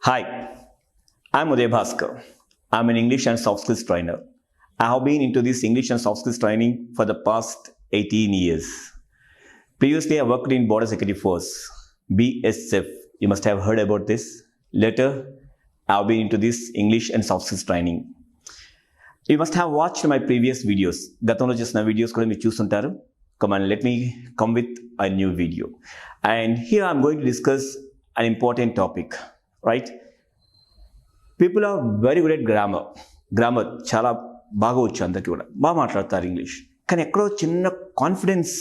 Hi, I'm Uday Basker. I'm an English and soft skills trainer. I have been into this English and soft skills training for the past 18 years. Previously, I worked in Border Security Force, BSF. You must have heard about this. Later, I've been into this English and soft skills training. You must have watched my previous videos. గతంలో చేసిన videos కూడా మీరు చూస్తుంటారు. Come on, let me come with a new video. And here I'm going to discuss an important topic, right? People are very good at grammar. Grammar చాలా బాగా వచ్చు అందరికీ కూడా బాగా మాట్లాడతారు ఇంగ్లీష్. కానీ ఎక్కడో చిన్న కాన్ఫిడెన్స్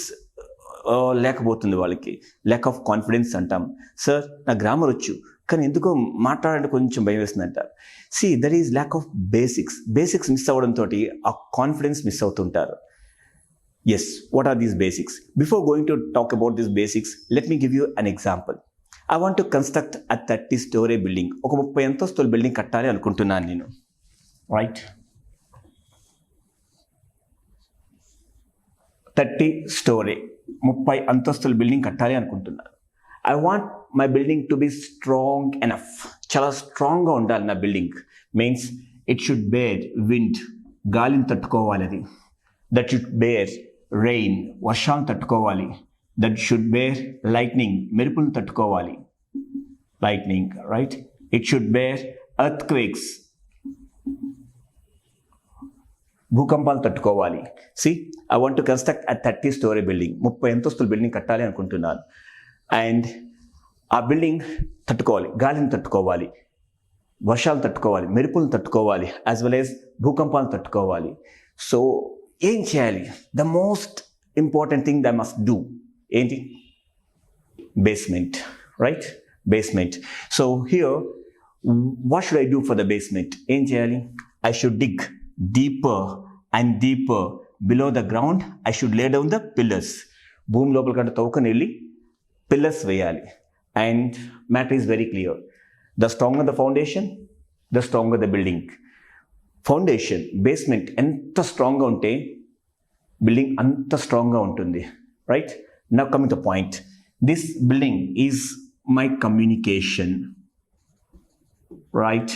లేకపోతుంది వాళ్ళకి. ల్యాక్ ఆఫ్ కాన్ఫిడెన్స్ అంటాం. సార్ నా గ్రామర్ వచ్చు కానీ ఎందుకో మాట్లాడంటే కొంచెం భయం వేస్తుంది అంటారు. See that is lack of basics miss అవ్వడంతో ఆ కాన్ఫిడెన్స్ మిస్ అవుతుంటారు. Yes, what are these basics? Before going to talk about these basics, let me give you an example. I want to construct a 30-story building. ఒక 30 అంతస్తుల building కట్టాలి అనుకుంటున్నాను నేను, right? 30 అంతస్తుల building కట్టాలి అనుకుంటున్నాను. I want my building to be strong enough. చాలా స్ట్రాంగ్గా ఉండాలి నా building. Means it should bear wind, గాలిని తట్టుకోవాలి. అది దట్ షుడ్ బేర్ రెయిన్, వర్షాలను తట్టుకోవాలి. దట్ షుడ్ బేర్ లైట్నింగ్, మెరుపులను తట్టుకోవాలి. Lightning, right? It should bear earthquakes, భూకంపాలు తట్టుకోవాలి. See, I want to construct a 30-story building. 30 అంతస్తుల బిల్డింగ్ కట్టాలి అనుకుంటున్నాను. అండ్ ఆ బిల్డింగ్ తట్టుకోవాలి, గాలిని తట్టుకోవాలి, వర్షాలు తట్టుకోవాలి, మెరుపులను తట్టుకోవాలి, యాజ్ వెల్ యాజ్ భూకంపాలను తట్టుకోవాలి. సో ఏం చేయాలి? The most important thing I must do ఏంటి? Basement, right? Basement. So here what should I do for the basement? ఏం చేయాలి? I should dig deeper and deeper below the ground. I should lay down the pillars. భూమి లోపల కంటే తవ్వుకొని వెళ్ళి pillars వేయాలి. And matter is very clear. The stronger the foundation, the stronger the building. Foundation, basement ఎంత స్ట్రాంగ్గా ఉంటే building అంత స్ట్రాంగ్గా ఉంటుంది, right? Now coming to point. This building is my communication, right?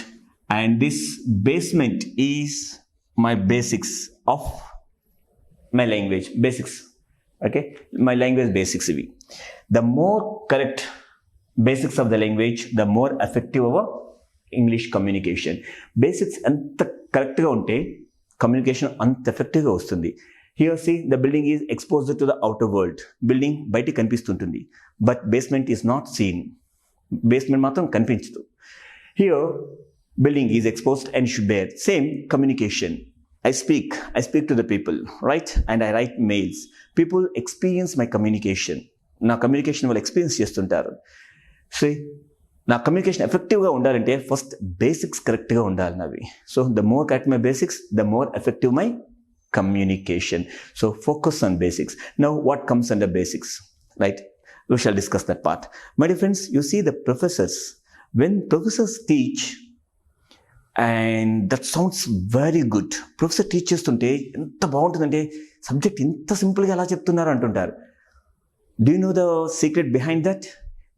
And this basement is my basics of my language. Basics, okay? My language basics ఇవి. The more correct basics of the language, the more effective our English communication. Basics ఎంత కరెక్ట్గా ఉంటే communication అంత ఎఫెక్టివ్గా వస్తుంది. Here see, the building is exposed to the outer world. Building బయటికి కనిపిస్తుంటుంది, but basement is not seen. Basement మాత్రం కనిపించదు. హియర్ building is exposed and should bear same communication. I speak to the people, right? And I write mails. People experience my communication. నా communication వాళ్ళు experience చేస్తుంటారు. So నా communication ఎఫెక్టివ్గా ఉండాలంటే first basics కరెక్ట్గా ఉండాలి నావి. So the more correct my basics, the more effective my communication. So focus on basics. Now what comes under basics, right? We shall discuss that part. My dear friends, you see the professors, when professors teach, and that sounds very good. Professor teaches tunte enta baaguntundante subject inta simple ga ela cheptunnaru antuntaru. Do you know the secret behind that?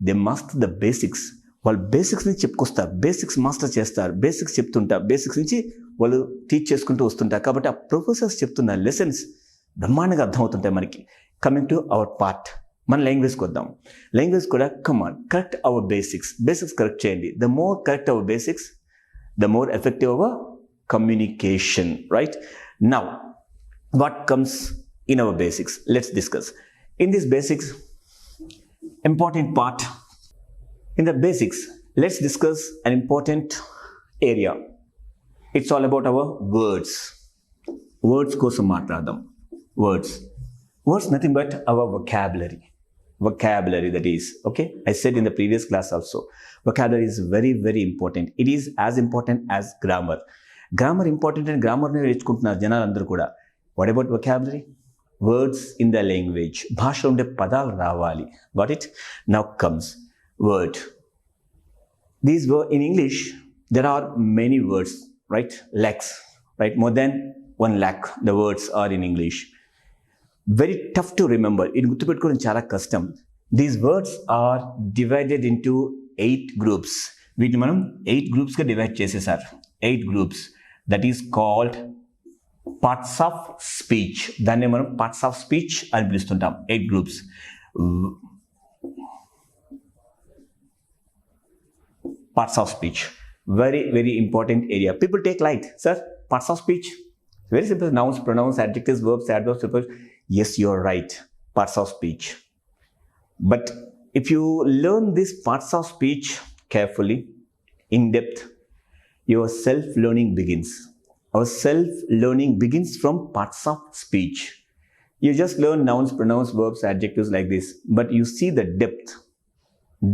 They master the basics. వాళ్ళు basics నుంచి చెప్పుకొస్తారు, basics master చేస్తారు, basics చెప్తుంటారు, basics నుంచి వాళ్ళు teach చేసుకుంటూ వస్తుంటారు. కాబట్టి ఆ ప్రొఫెసర్స్ చెప్తున్న లెసన్స్ బ్రహ్మాండంగా అర్థమవుతుంటాయి మనకి. కమింగ్ టు అవర్ పార్ట్, మన లాంగ్వేజ్కి వద్దాం. లాంగ్వేజ్ కూడా come on correct our basics correct చేయండి. The more correct our basics, the more effective our communication, right? Now what comes in our basics? Let's discuss. In this basics, important part. In the basics, let's discuss an important area. It's all about our words. Words kosam maatladam. Words nothing but our vocabulary, that is, okay? I said in the previous class also, vocabulary is very, very important. It is as important as grammar. Grammar important, and grammar ne nechukuntunnaru janalandaru kuda. What about vocabulary? Words in the language. భాషలో ఉండే పదాలు రావాలి. Got it? Now comes word. These were in English, there are many words, right? Lakhs, right? More than 1 lakh the words are in English. Very tough to remember. ఇది గుర్తుపెట్టుకోవడం చాలా కష్టం. These words are divided into 8 groups. వీటిని మనం 8 గ్రూప్స్గా divide చేసేసారు. 8 groups, that is called parts of speech. దాన్ని మనం parts of speech అని పిలుస్తుంటాం. 8 groups. Parts of speech, very important area. People take light, sir. Parts of speech, very simple. Nouns, pronouns, adjectives, verbs, adverbs, prepositions. Yes, you are right. Parts of speech. But if you learn these parts of speech carefully, in depth, your self-learning begins. Our self-learning begins from parts of speech. You just learn nouns, pronouns, verbs, adjectives like this, but you see the depth.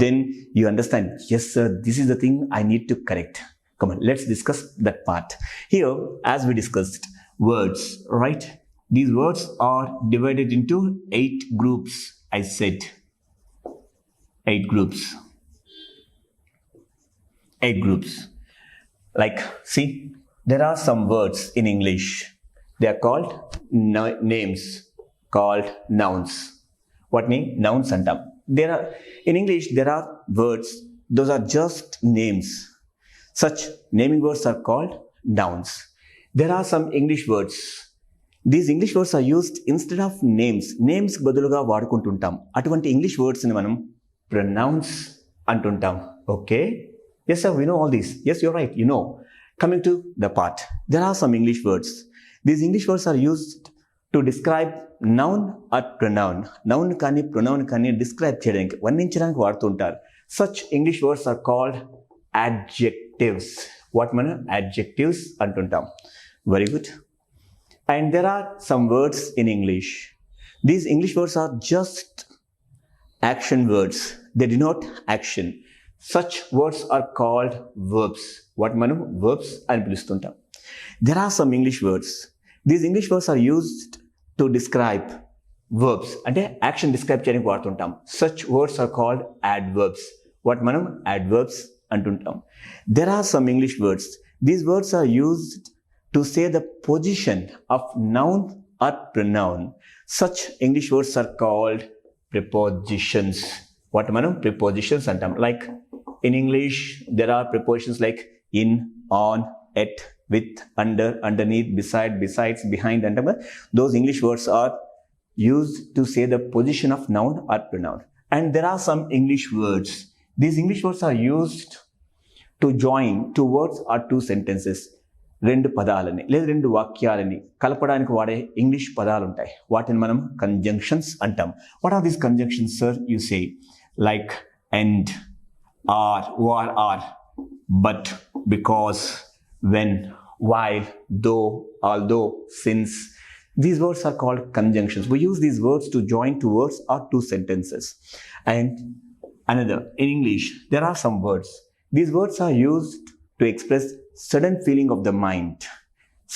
Then you understand, yes sir, this is the thing I need to correct. Come on, let's discuss that part. Here, as we discussed, words, right? These words are divided into 8 groups. I said 8 groups. 8 groups. Like, see, there are some words in English. They are called names, called nouns. What mean? Nouns antam. In English, there are words, those are just names. Such naming words are called nouns. There are some English words. These English words are used instead of names. Names బదులుగా వాడుకుంటుంటాం. అటువంటి English words ని మనం pronouns అంటుంటాం. Okay? Yes sir, we know all these. Yes, you're right, you know. Coming to the part, there are some English words. These English words are used to describe noun or pronoun. Noun కానీ pronoun కానీ describe చేయడానికి, వర్ణించడానికి వాడుతుంటారు. Such English words are called adjectives. What మనం adjectives అంటుంటాం. Very good. And there are some words in English. These English words are just action words. They denote action. Such words are called verbs. What మనం verbs అని పిలుస్తుంటాం. There are some English words. These English words are used to describe verbs. అంటే action describe చేయడానికి వాడుతుంటాం. Such words are called adverbs. What మనం adverbs అంటుంటాం. There are some English words. These words are used to say the position of noun or pronoun. Such English words are called prepositions. What మనం prepositions అంటాం. Like in English, there are prepositions like in, on, at, with, under, underneath, beside, besides, behind, under. Those English words are used to say the position of noun or pronoun. And there are some English words. These English words are used to join 2 words or 2 sentences. 2 పదాలని లేదా 2 వాక్యాలని కలపడానికి వాడే English పదాలు ఉంటాయి. వాటిని మనం conjunctions అంటాం. What are these conjunctions, sir? You say like and, are, or, are, but, because, when, while, though, although, since. These words are called conjunctions. We use these words to join 2 words or 2 sentences. And another, in English, there are some words. These words are used to express sudden feeling of the mind.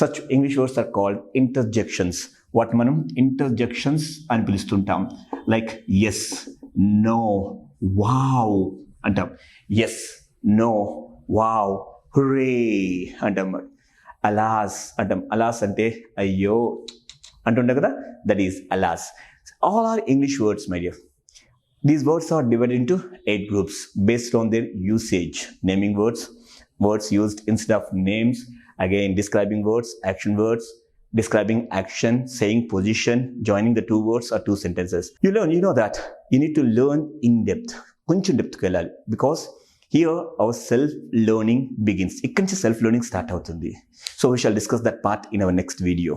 Such English words are called interjections. What manam interjections అని పిలుస్తుంటాం. Like yes, no, wow అంటాం. Yes, no, wow, hooray అంటాం. Alas అంటాం. Alas అంటే అయ్యో అంటుండే కదా, that is alas. All are English words, my dear. These words are divided into 8 groups based on their usage. Naming words, words used instead of names, again describing words, action words, describing action, saying position, joining the 2 words or 2 sentences. You know that you need to learn in depth. కొంచెం డెప్త్కి వెళ్ళాలి, because here our self-learning begins. ఇక్కడి నుంచి self-learning start అవుతుంది. So we shall discuss that part in our next video.